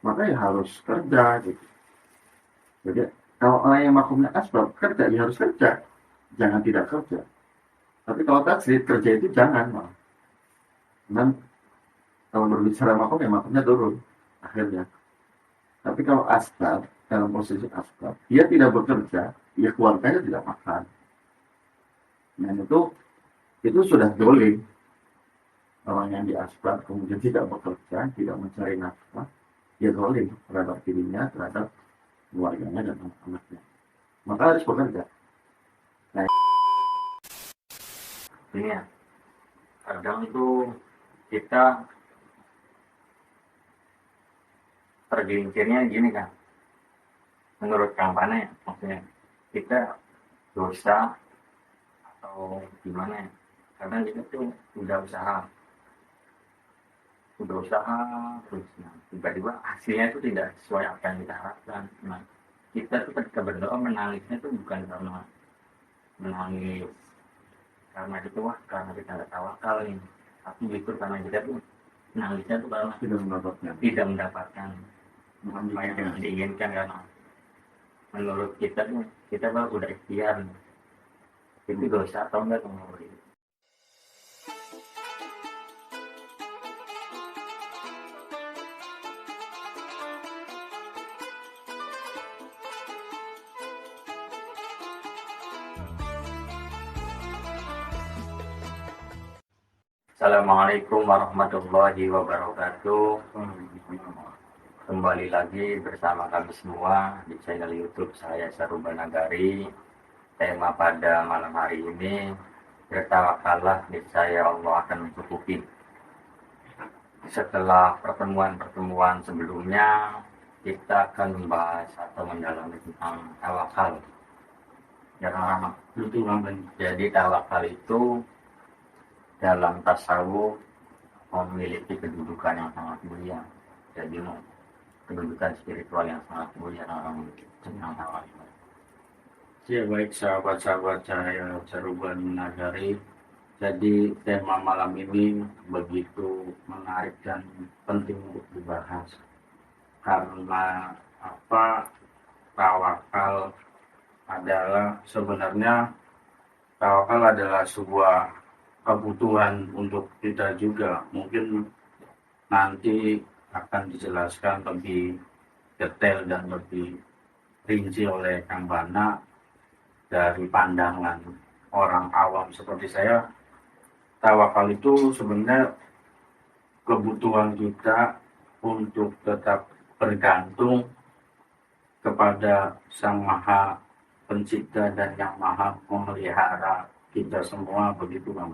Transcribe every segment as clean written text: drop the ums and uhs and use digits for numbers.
maka ya harus kerja gitu. Jadi kalau orang yang makomnya asbab kerja, ya harus kerja, jangan tidak kerja. Tapi kalau tasdid kerja itu jangan malah. Dan kalau berbicara makom ya makomnya turun akhirnya. Tapi kalau asbab, dalam posisi asbab, dia tidak bekerja, ya keluarganya tidak makan. Dan itu sudah dolim. Orang yang di asbab kemudian tidak bekerja, tidak mencari nafkah, ya dolim terhadap dirinya, terhadap keluarganya dan anak-anaknya. Maka harus bekerja. Nah, Ini ya, kadang itu kita tergelincirnya gini kan, menurut Kang Pana ya, maksudnya kita dosa atau gimana ya, karena kita tuh udah usaha terus, nah, tiba-tiba hasilnya itu tidak sesuai apa yang kita harapkan. Nah, kita tuh ketika berdoa menangisnya tuh bukan karena menangis karena itu karena kita nggak tawakal nih, tapi justru karena kita tuh nangisnya tuh karena tidak mendapatkan apa yang diinginkan, karena menurut kita tuh kita baru udah ikhtiar, itu dosa atau enggak menurut itu. Assalamualaikum warahmatullahi wabarakatuh. Kembali lagi bersama kami semua di channel YouTube saya Saruban Nagari. Tema pada malam hari ini, bertawakallah niscaya Allah akan mencukupi. Setelah pertemuan-pertemuan sebelumnya, kita akan membahas atau mendalami tentang tawakal. Jadi tawakal itu dalam tasawuf memiliki kedudukan yang sangat mulia. Jadi kedudukan spiritual yang sangat mulia dalam tentang tawakal. Ya baik sahabat-sahabat saya Saruban Nagari. Jadi tema malam ini begitu menarik dan penting untuk dibahas. Karena apa, tawakal sebenarnya sebuah kebutuhan untuk kita juga. Mungkin nanti akan dijelaskan lebih detail dan lebih rinci oleh Kang Bana. Dari pandangan orang awam seperti saya, tawakal itu sebenarnya kebutuhan kita untuk tetap bergantung kepada Sang Maha Pencipta dan Yang Maha Memelihara kita semua, begitu Bang.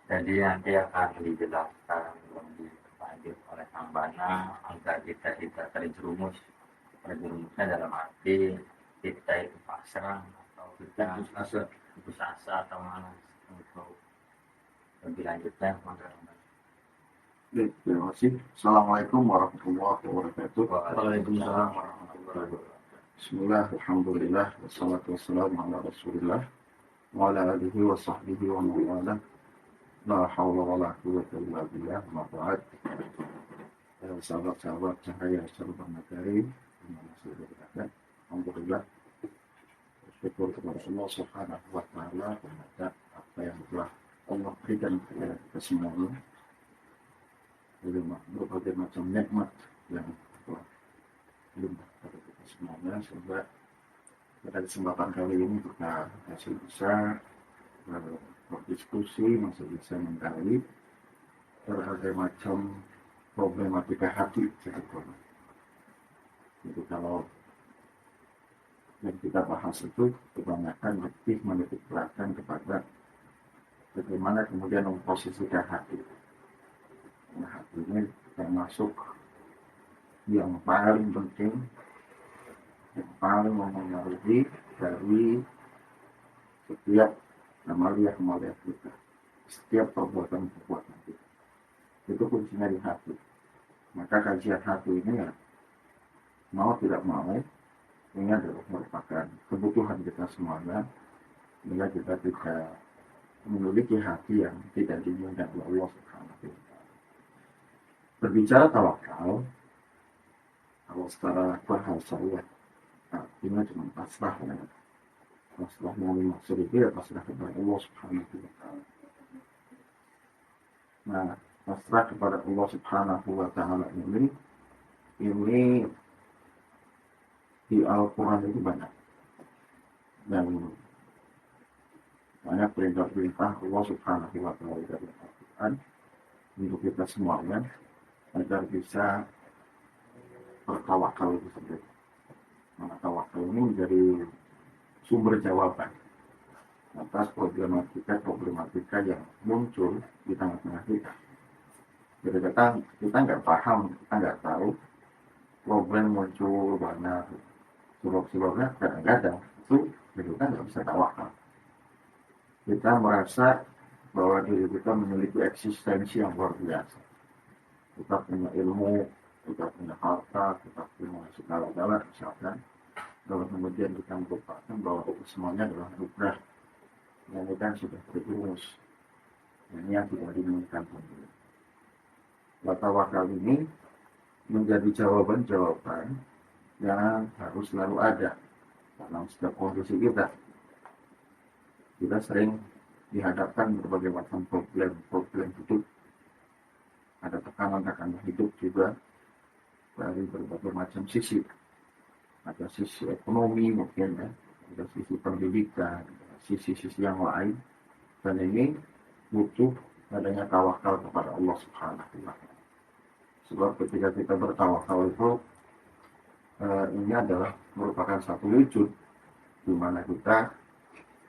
Jadi nanti akan dijelaskan lebih lanjut oleh Kang Bana agar kita tidak terjerumusnya dalam arti kita itu pasrah atau kita putus asa atau malas. Untuk lebih lanjutnya, terima kasih. Assalamualaikum warahmatullahi wabarakatuh. Waalaikumsalam warahmatullahi wabarakatuh. Bismillah, alhamdulillah, wassalatu wassalamu ala rasulillah wa ala alihi wa sahbihi wa mawala. La hawla wa la quwwata illa billah, ma ba'd. Sahabat-sahabat cahaya Saruban Nagari dimana saja berada, alhamdulillah bersyukur kepada Allah Subhanahu wa taala terhadap apa yang telah Allah berikan kepada kita semuanya, berbagai macam nikmat yang telah limpah kepada kita semuanya, sehingga pada kesempatan kali ini kita masih bisa berdiskusi, masih bisa menggali berbagai macam problematika hati sebetulnya. Jadi kalau yang kita bahas itu kebanyakan lebih menitik beratkan kepada bagaimana kemudian memposisikan hati. Nah, hati ini termasuk yang paling penting, yang paling mempengaruhi dari setiap amalia kita, setiap perbuatan kita. Itu kuncinya di hati. Maka kajian hati ini ya, mau tidak mau, ini adalah merupakan kebutuhan kita semuanya, sehingga kita tidak memiliki hati yang tidak diinginkan oleh Allah Subhanahu wa taala. Berbicara tawakal, kalau secara bahasa ya artinya cuma pasrah ya. Pasrah yang dimaksud itu ya pasrah kepada Allah Subhanahu wa Ta'ala. Nah, pasrah kepada Allah Subhanahu wa Ta'ala ini di Al-Quran itu banyak, dan banyak perintah-perintah Allah Subhanahu wa Ta'ala dari Al-Quran untuk kita semuanya agar bisa bertawakal itu sendiri. Maka tawakal ini menjadi sumber jawaban atas problematika yang muncul di tengah-tengah kita. Jadi kita nggak paham, kita nggak tahu, problem muncul banyak, sebab-sebabnya kadang-kadang itu kita nggak bisa tawakal. Kita merasa bahwa diri kita memiliki eksistensi yang luar biasa. Kita punya ilmu, kita punya harta, kita punya segala-galanya misalkan. Lalu kemudian kita melupakan bahwa itu semuanya adalah anugerah yang kita sudah terjerumus. Ini yang tidak diinginkan. Tawakal ini menjadi jawaban-jawaban yang harus selalu ada dalam setiap kondisi kita. Kita sering dihadapkan berbagai macam problem hidup. Ada tekanan-tekanan hidup juga dari berbagai macam sisi. Ada sisi ekonomi mungkin ya, ada sisi pendidikan, sisi-sisi yang lain. Dan ini butuh adanya tawakal kepada Allah Subhanahu wa Ta'ala. Sebab ketika kita bertawakal itu ini adalah merupakan satu wujud di mana kita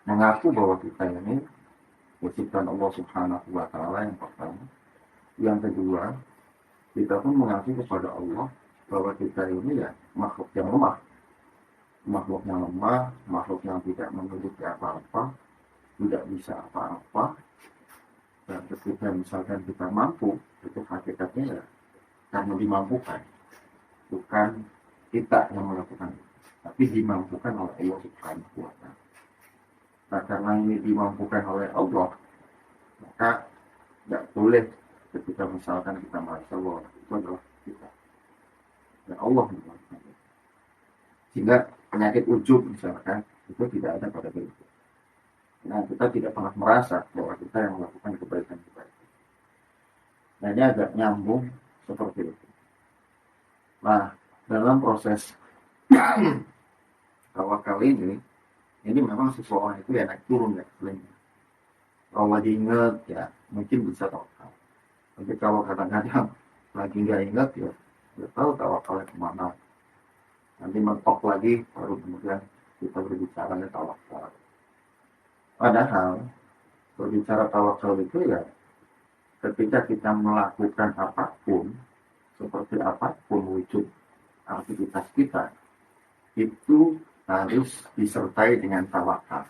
mengaku bahwa kita ini ciptaan Allah Subhanahu wa Ta'ala yang pertama. Yang kedua, kita pun mengaku kepada Allah bahwa kita ini ya makhluk yang lemah, makhluk yang tidak memiliki apa-apa, tidak bisa apa-apa. Dan ketika misalkan kita mampu, itu hakikatnya ya karena dimampukan, bukan kita yang melakukan, tapi dimampukan oleh Allah Subhanahu wa Ta'ala. Nah, karena ini dimampukan oleh Allah, maka tidak boleh ketika misalkan kita merasa bahwa itu adalah kita dan Allah melakukan itu. Sehingga penyakit ujub misalkan itu tidak ada pada diri kita. Nah, kita tidak pernah merasa bahwa kita yang melakukan kebaikan-kebaikan. Nah, ini agak nyambung seperti itu. Nah, dalam proses tawakal ini memang seseorang itu ya naik turun ya. Kalau lagi ingat ya mungkin bisa tawakal. Tapi kalau kadang-kadang lagi nggak ingat ya nggak tahu tawakalnya kemana. Nanti mentok lagi baru kemudian kita berbicara tawakal. Padahal berbicara tawakal itu ya ketika kita melakukan apapun, seperti apapun wujud aktivitas kita, itu harus disertai dengan tawakal,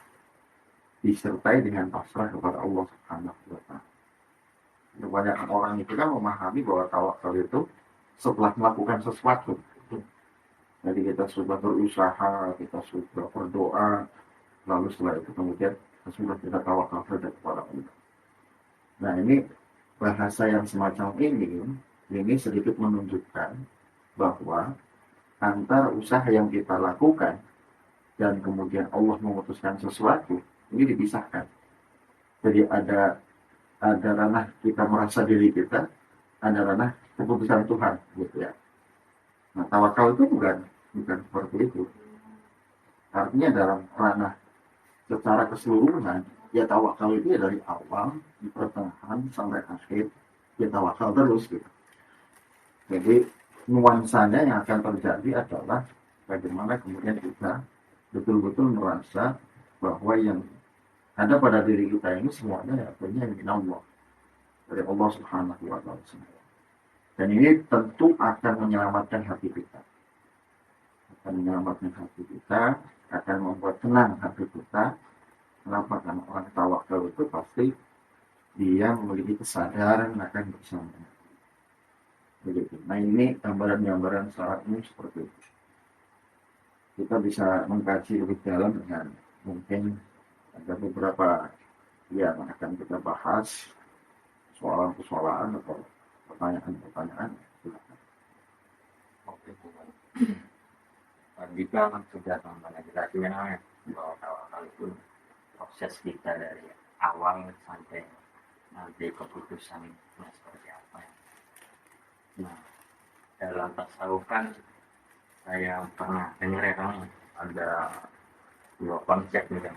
disertai dengan pasrah kepada Allah Subhanahu wa Ta'ala. Banyak orang itu kan memahami bahwa tawakal itu setelah melakukan sesuatu. Jadi kita sudah berusaha, kita sudah berdoa, lalu setelah itu kemudian sudah kita tawakal kepada Allah. Nah, ini bahasa yang semacam ini sedikit menunjukkan bahwa antara usaha yang kita lakukan dan kemudian Allah memutuskan sesuatu ini dipisahkan. Jadi ada ranah kita merasa diri kita, ada ranah keputusan Tuhan, gitu ya. Nah, tawakal itu bukan seperti itu. Artinya dalam ranah secara keseluruhan, ya tawakal itu ya dari awal, di pertengahan sampai akhir, ya tawakal terus gitu. Jadi nuansanya yang akan terjadi adalah bagaimana kemudian kita betul-betul merasa bahwa yang ada pada diri kita ini semuanya akhirnya min Allah, dari Allah Subhanahu wa Ta'ala. Dan ini tentu akan menyelamatkan hati kita. Akan membuat tenang hati kita. Kenapa? Karena orang tawakal itu pasti dia memiliki kesadaran akan bersama. Begitu. Nah, ini gambaran-gambaran secara umum seperti itu. Kita bisa mengkaji lebih dalam dengan mungkin ada beberapa yang akan kita bahas, soalan-soalan atau pertanyaan-pertanyaan. Oke, tadi kan sudah menjelaskan bahwa tawakal itu proses kita dari awal sampai nanti keputusan seperti apa ya. Nah, dalam tasawuf kan saya pernah dengar ya kan ada dua konsep nih kan,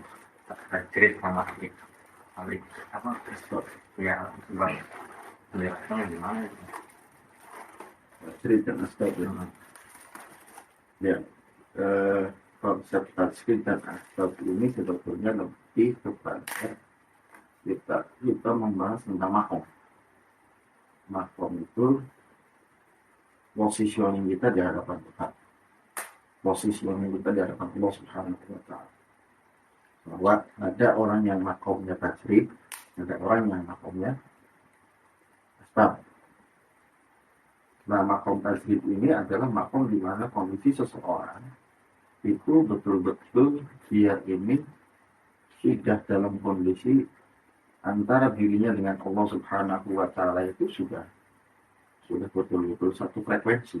tajrid sama alik apa ya bang penjelasannya gimana itu? Cerita asbab ya. Ya, konsep tasbih dan asbab ini sebetulnya lebih kepada kita membahas tentang makom. Makom itu positioning kita di hadapan Tuhan. Positioning kita di hadapan Allah Subhanahu wa Ta'ala. Bahwa ada orang yang makomnya tasbih, ada orang yang makomnya asbab. Nah, makom tasbih ini adalah makom di mana kondisi seseorang itu betul-betul dia ini sudah dalam kondisi antara dirinya dengan Allah Subhanahu wa Ta'ala itu sudah betul-betul satu frekuensi.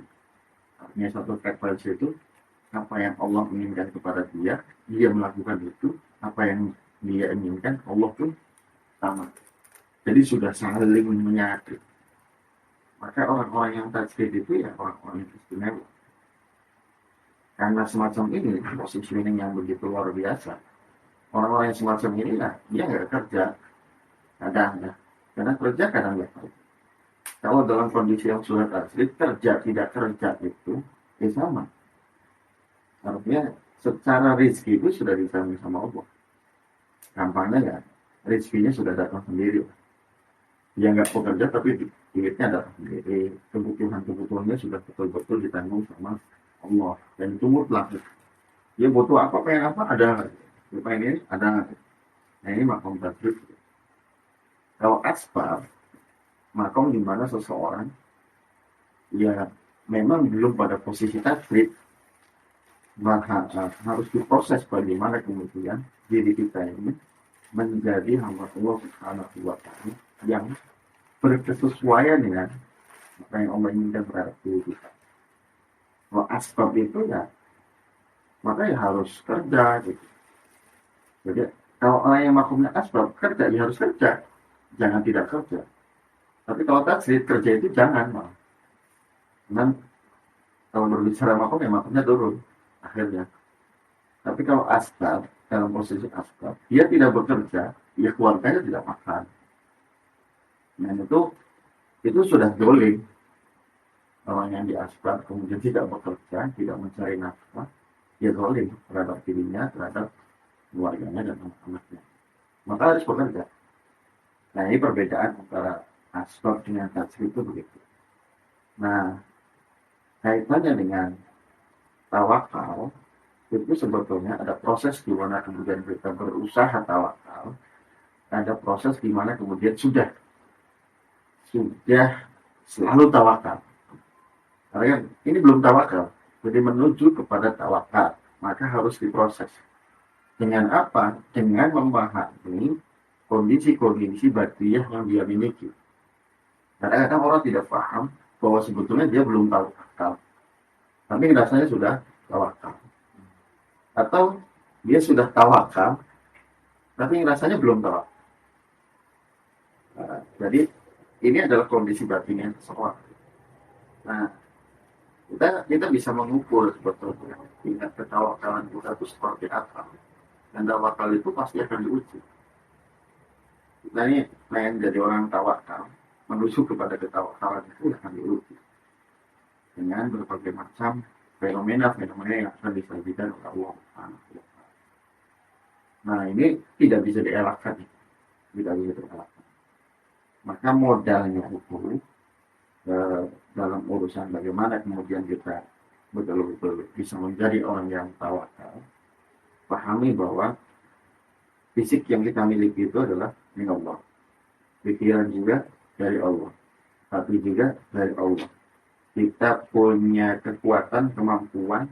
Artinya satu frekuensi itu apa yang Allah inginkan kepada dia melakukan itu, apa yang dia inginkan Allah pun sama. Jadi sudah saling menyatu. Maka orang-orang yang tasbih itu ya orang-orang yang istimewa. Karena semacam ini positioning yang begitu luar biasa. Orang-orang yang semacam ini lah dia nggak kerja kadang ya. Karena kerja kadang nggak kerja. Kalau dalam kondisi yang sudah tasbih kerja tidak kerja itu ya sama. Artinya secara rezeki itu sudah dijamin sama Allah. Gampangnya ya rezekinya sudah datang sendiri. Dia nggak bekerja tapi duitnya datang sendiri. Kebutuhannya sudah betul-betul ditanggung sama Allah. Dan itu mutlak. Dia butuh apa, pengen apa, ada. Dia pengen ini, ada. Nah ini makom tasbih. Kalau asbab, makom di mana seseorang ya memang belum pada posisi tasbih, maka harus diproses bagaimana kemudian diri kita ini menjadi hamba Allah Subhanahu wa Ta'ala yang berkesesuaian dengan apa yang Allah inginkan terhadap diri kita. Kalau asbab itu ya maka ya harus kerja gitu. Jadi kalau orang yang makomnya asbab kerja ya harus kerja, jangan tidak kerja. Tapi kalau tasbih kerja itu jangan malah. Dan kalau berbicara makom ya makomnya turun akhirnya. Tapi kalau asbab dalam posisi asbab dia tidak bekerja, ya keluarganya tidak makan. Nah itu sudah dolim. Orang yang di asbab kemudian tidak bekerja, tidak mencari nafkah, ya dolim terhadap dirinya, terhadap keluarganya dan anak-anaknya. Maka harus bekerja. Nah ini perbedaan antara asbab dengan tasbih itu begitu. Nah kaitannya dengan tawakal itu sebetulnya ada proses di mana kemudian kita berusaha tawakal, ada proses di mana kemudian sudah selalu tawakal. Karena ini belum tawakal, jadi menuju kepada tawakal, maka harus diproses. Dengan apa? Dengan memahami kondisi-kondisi batiyah yang dia miliki. Kadang-kadang orang tidak paham bahwa sebetulnya dia belum tawakal, tapi rasanya sudah tawakal. Atau dia sudah tawakal, tapi rasanya belum tawakal. Nah, jadi ini adalah kondisi batinnya seseorang. Nah, kita bisa mengukur sebetulnya tingkat ketawakalan kita itu seperti apa. Dan tawakal itu pasti akan diuji. Kita ini pengen jadi orang tawakal, menuju kepada ketawakalan itu akan diuji dengan berbagai macam fenomena yang akan disajikan oleh Allah. Nah ini tidak bisa dielakkan, Maka modalnya itu dalam urusan bagaimana kemudian kita betul-betul bisa menjadi orang yang tawakal, pahami bahwa fisik yang kita miliki itu adalah milik Allah, pikiran juga dari Allah, hati juga dari Allah. Kita punya kekuatan, kemampuan,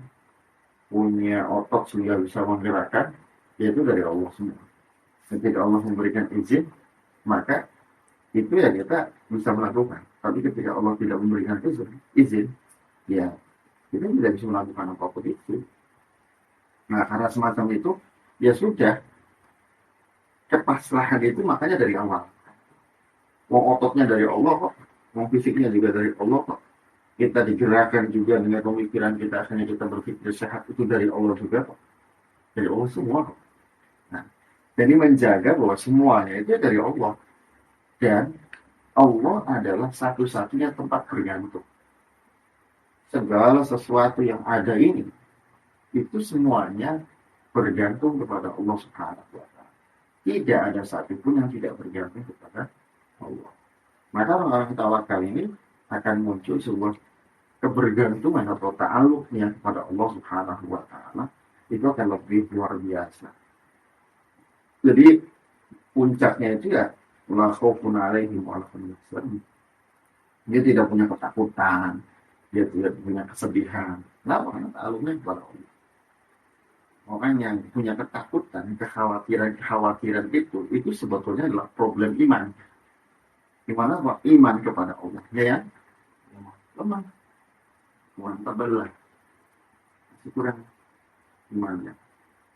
punya otot sehingga bisa menggerakkan, yaitu dari Allah semua. Ketika Allah memberikan izin, maka itu ya kita bisa melakukan. Tapi ketika Allah tidak memberikan izin, ya kita tidak bisa melakukan apapun itu. Nah, karena semacam itu, ya sudah, kepasrahan itu makanya dari awal. Wong ototnya dari Allah kok, wong fisiknya juga dari Allah kok. Kita digerakkan juga dengan pemikiran kita, akhirnya kita berpikir sehat itu dari Allah juga kok. Dari Allah semua kok. Nah, jadi menjaga bahwa semuanya itu dari Allah. Dan Allah adalah satu-satunya tempat bergantung. Segala sesuatu yang ada ini, itu semuanya bergantung kepada Allah Subhanahu wa Ta'ala. Tidak ada satupun yang tidak bergantung kepada Allah. Maka orang-orang tawakal ini akan muncul sebuah kebergantungan atau ta'alluqnya kepada Allah Subhanahu wa Ta'ala, itu akan lebih luar biasa. Jadi puncaknya itu ya la khaufun 'alaihim wa la hum yahzanun. Dia tidak punya ketakutan, dia tidak punya kesedihan. Kenapa? Karena ta'alluqnya kepada Allah. Orang yang punya ketakutan, kekhawatiran itu sebetulnya adalah problem iman. Gimana Pak? Iman kepada Allah. Ya, lemah. Kurang terbelah. Masih kurang imannya.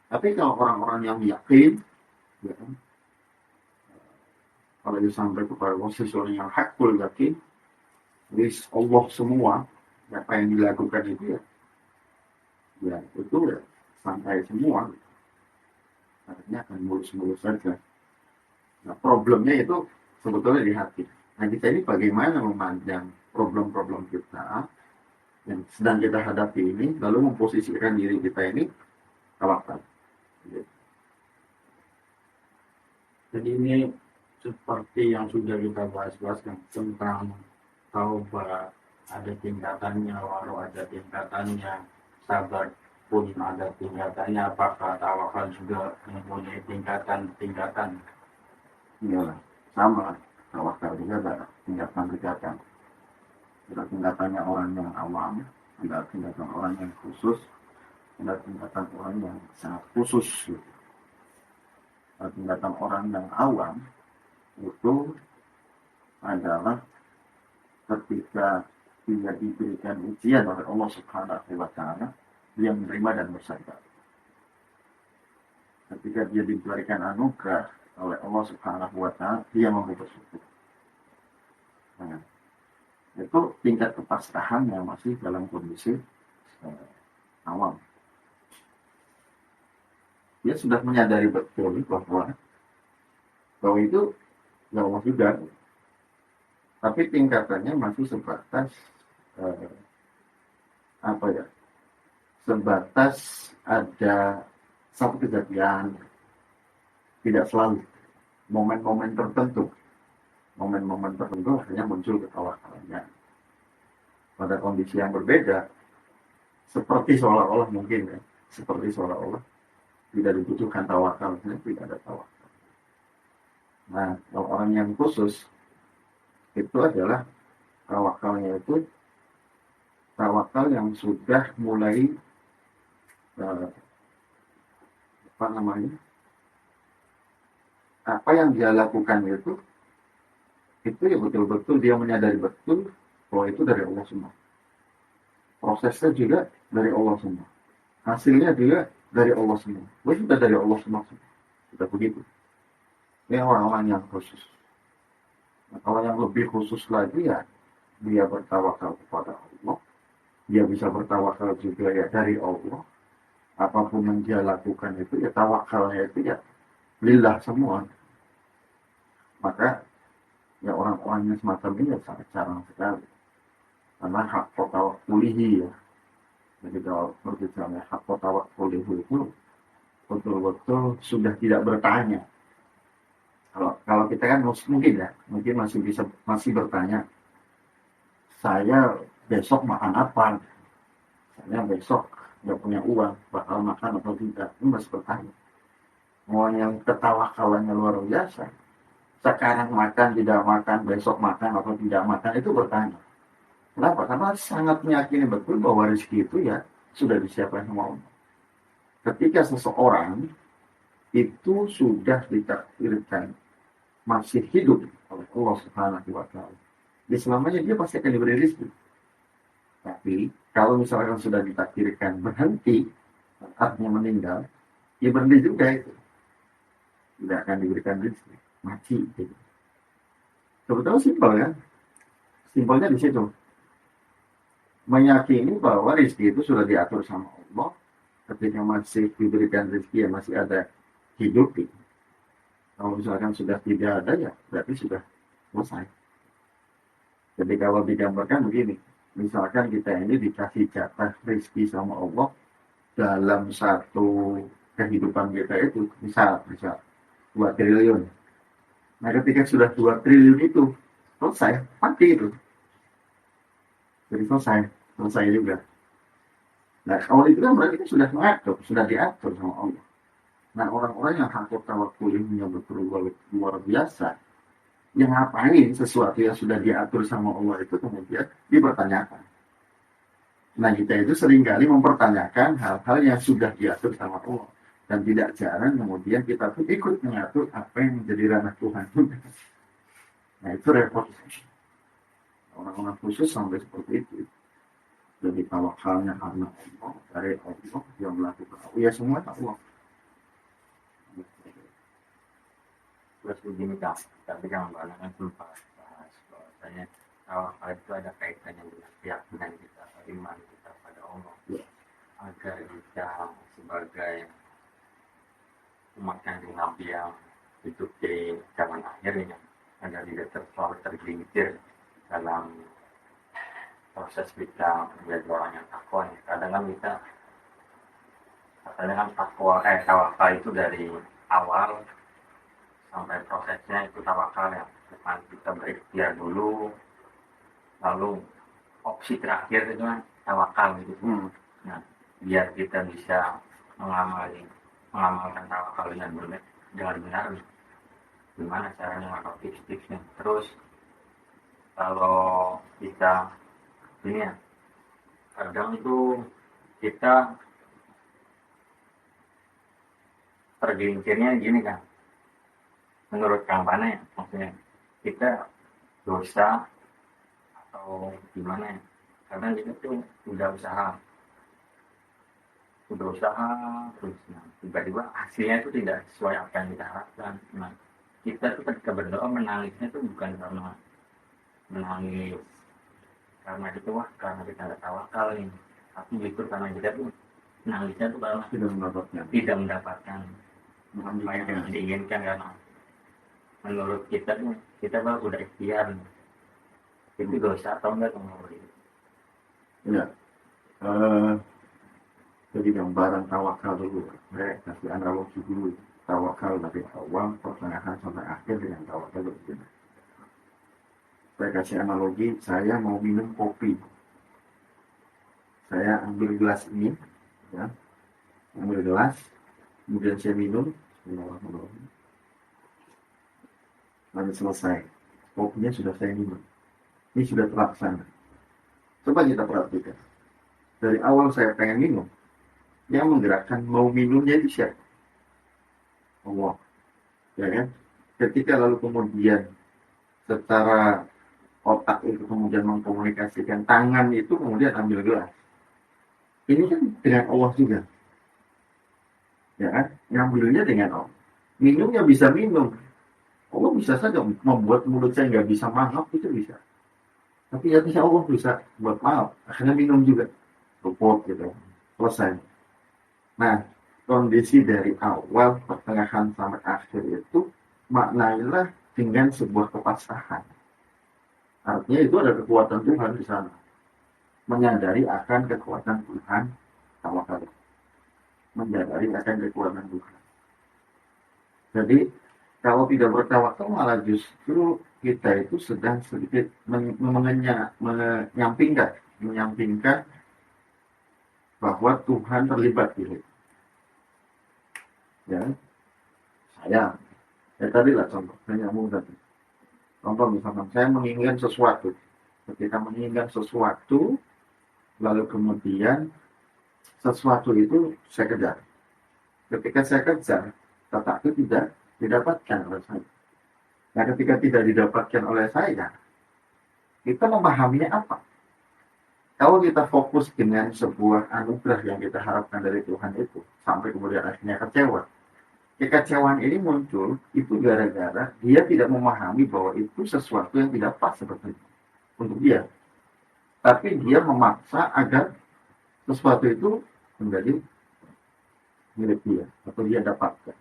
Tapi kalau orang-orang yang yakin, ya, kalau sampai kepada sesuatu yang hakul yakin, wis Allah semua, apa yang dilakukan itu ya itu ya santai semua. Artinya akan mulus-mulus saja. Nah, problemnya itu sebetulnya di hati. Nah, kita ini bagaimana memandang problem-problem kita yang sedang kita hadapi ini, lalu memposisikan diri kita ini tawakal. Jadi ini seperti yang sudah kita bahas-bahas tentang taubat, ada tingkatannya, walau ada tingkatannya, sabar pun ada tingkatannya, apakah tawakal juga mempunyai tingkatan-tingkatan? Iya, sama. Tawakal juga ada tingkatan-tingkatan. Ada tingkatannya orang yang awam, ada tingkatan orang yang khusus, ada tingkatan orang yang sangat khusus. Ada tingkatan orang yang awam itu adalah ketika dia diberikan ujian oleh Allah Subhanahu wa Ta'ala, dia menerima dan bersabar. Ketika dia diberikan anugerah oleh Allah Subhanahu wa Ta'ala, dia mampu bersyukur. Nah, itu tingkat kepasrahan yang masih dalam kondisi awam. Dia sudah menyadari betul bahwa itu ya Allah juga. Tapi tingkatannya masih sebatas sebatas ada satu kejadian, tidak selalu momen-momen tertentu akhirnya muncul ketawakalannya pada kondisi yang berbeda, seperti seolah-olah tidak dibutuhkan tawakal, tidak ada tawakal. Nah, kalau orang yang khusus itu adalah tawakalnya itu tawakal yang sudah mulai apa yang dia lakukan itu ya betul-betul dia menyadari betul bahwa itu dari Allah semua. Prosesnya juga dari Allah semua. Hasilnya juga dari Allah semua. Sudah dari Allah semua. Sudah begitu. Ini orang-orang yang khusus. Nah, kalau yang lebih khusus lagi ya dia bertawakal kepada Allah. Dia bisa bertawakal juga ya dari Allah. Apapun yang dia lakukan itu ya tawakalnya itu ya lillah semua. Maka ya orang-orang yang semacam ini ya sangat jarang sekali. Karena hak tawakkulihi ya. Jadi kalau berbicara hak tawakkulihi itu betul-betul sudah tidak bertanya. Kalau kita kan mungkin masih bertanya, saya besok makan apa? Saya besok nggak punya uang, bakal makan atau tidak? Ini masih bertanya. Mau yang ketawakalannya luar biasa. Sekarang makan, tidak makan, besok makan atau tidak makan, itu bertanya. Kenapa? Karena sangat meyakini betul bahwa rezeki itu ya sudah disiapkan sama Allah. Ketika seseorang itu sudah ditakdirkan masih hidup oleh Allah Subhanahu wa Ta'ala, di selamanya dia pasti akan diberi rezeki. Tapi kalau misalkan sudah ditakdirkan berhenti, artinya meninggal, ya berhenti juga itu. Tidak akan diberikan rezeki, mati. Gitu. Sebetulnya simpel kan? Simpelnya di situ. Meyakini bahwa rezeki itu sudah diatur sama Allah. Ketika masih diberikan rezeki, ya masih ada hidup. Gitu. Kalau misalkan sudah tidak ada, ya berarti sudah selesai. Jadi kalau digambarkan begini, misalkan kita ini dikasih jatah rezeki sama Allah dalam satu kehidupan kita itu, misal 2 triliun. Nah ketika sudah 2 triliun itu selesai, mati itu. Jadi selesai juga. Nah kalau itu kan berarti sudah mengatur, sudah diatur sama Allah. Nah orang-orang yang takut tawakul ilmunya betul luar biasa, yang ngapain sesuatu yang sudah diatur sama Allah itu kemudian dipertanyakan. Nah kita itu seringkali mempertanyakan hal-hal yang sudah diatur sama Allah. Dan tidak jarang kemudian kita pun ikut mengatur apa yang menjadi ranah Tuhan. Nah itu repot. Orang-orang khusus sampai seperti itu. Jadi tawakalnya karena Allah, dari Allah yang melakukan. Ya semua Allah. Terus begini Kang, tadi Kang Balangan sempat bahas bahwasanya tawakal itu ada kaitannya dengan keyakinan kita, iman kita pada Allah. Ya. Agar kita sebagai umat yang Nabi yang hidup di zaman akhir ini, agar tidak terlalu tergelincir dalam proses kita menjadi orang yang takwa. Kadang kan kita katanya kan tawakal itu dari awal sampai prosesnya itu tawakal ya. Depan kita berikhtiar dulu, lalu opsi terakhir itu kan tawakal gitu. Nah, biar kita bisa mengamalkan tawakal dengan benar, gimana caranya atau tips-tipsnya. Terus kalau kita ini ya, kadang itu kita tergelincirnya gini kan, menurut Kang Pana ya, maksudnya kita dosa atau gimana ya, karena kita tuh udah usaha terus nah, tiba-tiba hasilnya itu tidak sesuai apa yang kita harapkan. Nah, kita tuh ketika berdoa menangisnya tuh bukan karena menangis karena itu karena kita nggak tawakal nih, tapi justru karena kita tuh nangisnya tuh karena tidak mendapatkan apa yang diinginkan, karena menurut kita tuh kita baru udah ikhtiar itu dosa atau enggak menurut itu. Ya. Jadi gambaran tawakal dulu. Saya kasih analogi dulu. Tawakal dari awal, pertengahan sampai akhir dengan tawakal berbeda. Saya kasih analogi, saya mau minum kopi. Saya ambil gelas ini, ya, ambil gelas, kemudian saya minum, lalu selesai. Kopinya sudah saya minum. Ini sudah terlaksana. Coba kita perhatikan. Dari awal saya pengen minum, yang menggerakkan mau minumnya itu siapa? Allah. Ya kan? Ketika lalu kemudian secara otak itu kemudian mengkomunikasikan, tangan itu kemudian ambil gelas. Ini kan dengan Allah juga. Ya kan? Ngambilnya dengan Allah. Minumnya bisa minum. Allah bisa saja membuat mulut saya nggak bisa maaf, itu bisa. Tapi artinya Allah bisa buat maaf. Akhirnya minum juga. Luput gitu. Selesai. Nah, kondisi dari awal, pertengahan, sampai akhir itu maknailah dengan sebuah kepasrahan. Artinya itu ada kekuatan Tuhan di sana. Menyadari akan kekuatan Tuhan, tawakal. Menyadari akan kekuatan Tuhan. Jadi, kalau tidak bertawakal malah justru kita itu sedang sedikit menyampingkan bahwa Tuhan terlibat di situ. Ya, saya tadi lah contoh, saya nyambung tadi. Contoh misalkan saya menginginkan sesuatu, ketika menginginkan sesuatu, lalu kemudian sesuatu itu saya kejar. Ketika saya kejar, tetapi tidak didapatkan oleh saya. Nah, ketika tidak didapatkan oleh saya, kita memahaminya apa? Kalau kita fokus dengan sebuah anugerah yang kita harapkan dari Tuhan itu, sampai kemudian akhirnya kecewa. Kekecewaan ini muncul itu gara-gara dia tidak memahami bahwa itu sesuatu yang tidak pas sebetulnya untuk dia. Tapi dia memaksa agar sesuatu itu menjadi milik dia atau dia dapatkan.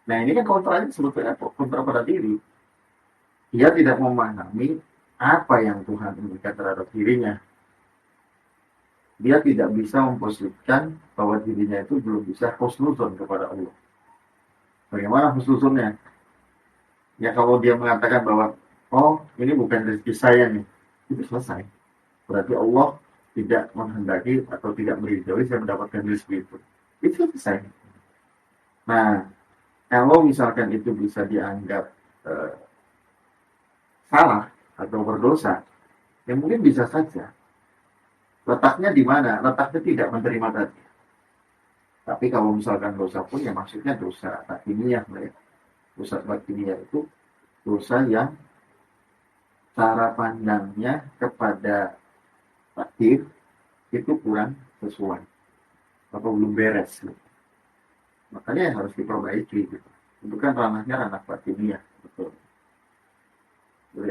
Nah ini kan kontranya sebetulnya kontra pada diri. Dia tidak memahami apa yang Tuhan inginkan terhadap dirinya. Dia tidak bisa memposisikan bahwa dirinya itu belum bisa husnuzon kepada Allah. Bagaimana husnuzonnya? Ya kalau dia mengatakan bahwa oh ini bukan rezeki saya nih, itu selesai. Berarti Allah tidak menghendaki atau tidak meridhoi saya mendapatkan rezeki itu. Itu selesai. Nah, kalau misalkan itu bisa dianggap salah atau berdosa, ya mungkin bisa saja. Letaknya di mana? Letaknya tidak menerima tadi. Tapi kalau misalkan dosa pun ya maksudnya dosa batiniyah. Dosa batiniyah itu dosa yang cara pandangnya kepada takdir itu kurang sesuai atau belum beres. Makanya harus diperbaiki. Gitu. Itu kan ranahnya ranah batiniyah. Betul. Jadi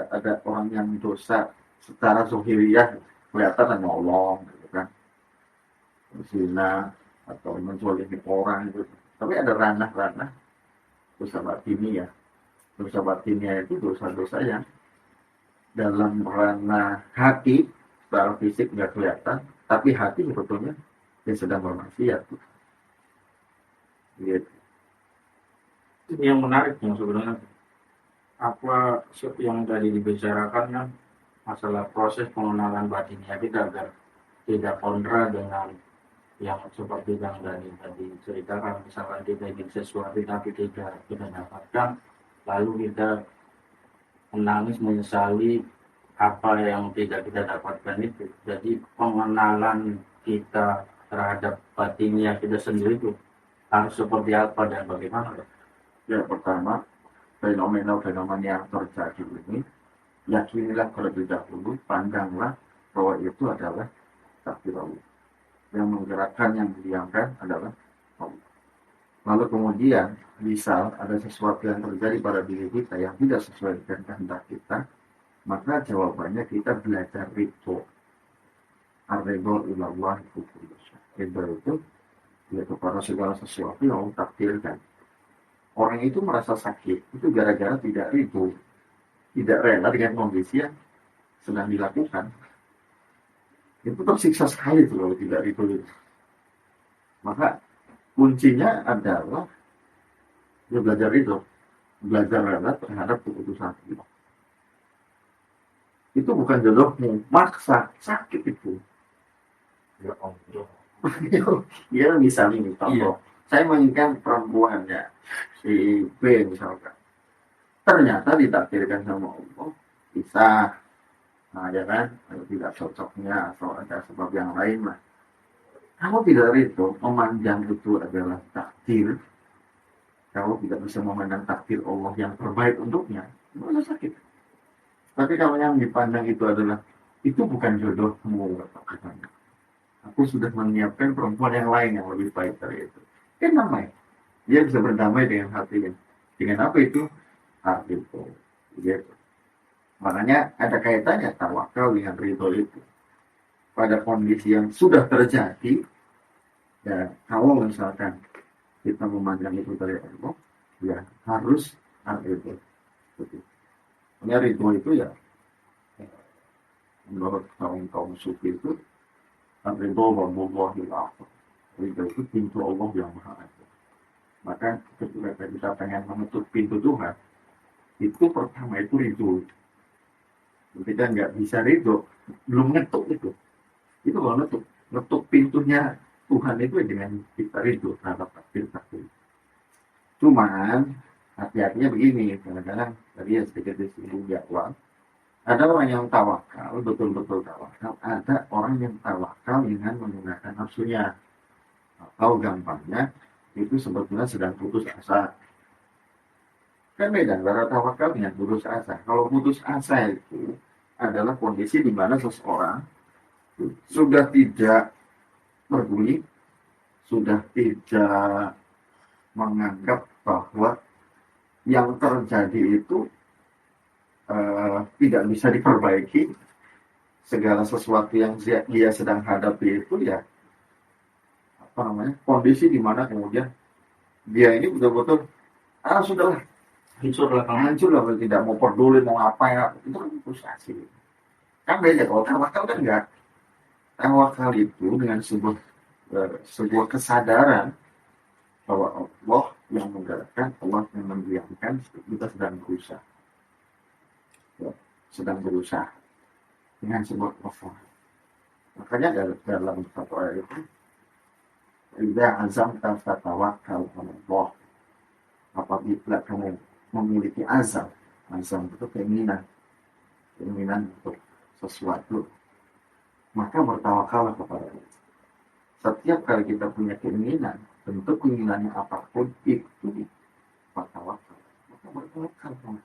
ada orang yang dosa secara zohiriyah kelihatan nyolong gitu kan, zina atau menzalimi orang gitu. Tapi ada ranah-ranah dosa batiniyah. Dosa batiniyah itu dosa-dosa yang dalam ranah hati secara fisik nggak kelihatan, tapi hati sebetulnya dia sedang bermaksiat. Gitu. Ini yang menarik yang sebenarnya apa yang tadi dibicarakan kan masalah proses pengenalan batinnya kita agar tidak kontra dengan yang seperti yang tadi ceritakan, misalkan kita ingin sesuatu tapi tidak kita dapatkan, lalu kita menangis menyesali apa yang tidak kita dapatkan itu. Jadi pengenalan kita terhadap batinnya kita sendiri itu harus seperti apa dan bagaimana? Ya pertama, fenomena-fenomena yang terjadi ini yakinilah terlebih dahulu, pandanglah bahwa itu adalah takdir Allah. Yang menggerakkan, yang mendiamkan adalah Allah. Lalu kemudian, misal ada sesuatu yang terjadi pada diri kita yang tidak sesuai dengan kehendak kita, maka jawabannya kita belajar ridho. Ar-ridho ilallah ridho itu yaitu pada segala sesuatu yang Allah takdirkan. Orang itu merasa sakit, itu gara-gara tidak ridho, tidak rela dengan kondisi yang sedang dilakukan. Itu tersiksa sekali itu kalau tidak ridho. Maka kuncinya adalah ya belajar ridho, belajar rela terhadap keputusan Allah. Itu bukan jodohmu, maksa, sakit itu. Ya Allah. Ya misalnya nih, contoh, saya menginginkan perempuannya si B misalkan. Ternyata ditakdirkan sama Allah bisa, nah ya kan, kalau tidak cocoknya atau ada sebab yang lain lah. Kalau tidak itu, memandang itu adalah takdir. Kalau tidak bisa memandang takdir Allah yang terbaik untuknya, itu sakit. Tapi kalau yang dipandang itu adalah itu bukan jodohmu, katanya. Aku sudah menyiapkan perempuan yang lain yang lebih baik dari itu. Kan damai. Dia bisa berdamai dengan hatinya. Dengan apa itu? Hati itu. Gitu. Makanya ada kaitannya tawakal dengan ridho itu. Pada kondisi yang sudah terjadi, ya kalau misalkan kita memandang itu dari Allah, ya harus ridho. Hanya ridho itu ya menurut kaum sufi itu ridho wallahi al-akhir. Ridho itu pintu Allah yang maha agung. Maka ketika kita pengen menutup pintu Tuhan, itu pertama itu ridho. Kita nggak bisa ridho, belum ngetuk itu. Itu kalau ngetuk pintunya Tuhan itu dengan kita ridho terhadap takdir. Cuman hati-hatinya begini, kadang-kadang tadi ya sedikit disinggung di awal, ada orang yang tawakal, betul-betul tawakal, ada orang yang tawakal dengan menggunakan nafsunya. Atau gampangnya itu sebetulnya sedang putus asa. Kan beda antara tawakal dengan putus asa. Kalau putus asa itu adalah kondisi di mana seseorang sudah tidak peduli, sudah tidak menganggap bahwa yang terjadi itu tidak bisa diperbaiki. Segala sesuatu yang dia sedang hadapi itu ya kondisi di mana kemudian dia ini betul-betul sudahlah, hancur lah, tidak mau peduli mau apa ya, itu kan frustasi. Kan beda kalau tawakal kan enggak. Tawakal itu dengan sebuah kesadaran bahwa Allah yang menggerakkan, Allah yang mendiamkan, kita sedang berusaha. Sedang berusaha dengan sebuah performa. Makanya dalam satu ayat itu, idza azamta fatawakkal 'ala Allah. Apabila kamu memiliki azam itu keinginan untuk sesuatu, maka bertawakallah kepada Allah. Setiap kali kita punya keinginan, bentuk keinginannya apapun itu, bertawakal, maka bertawakal.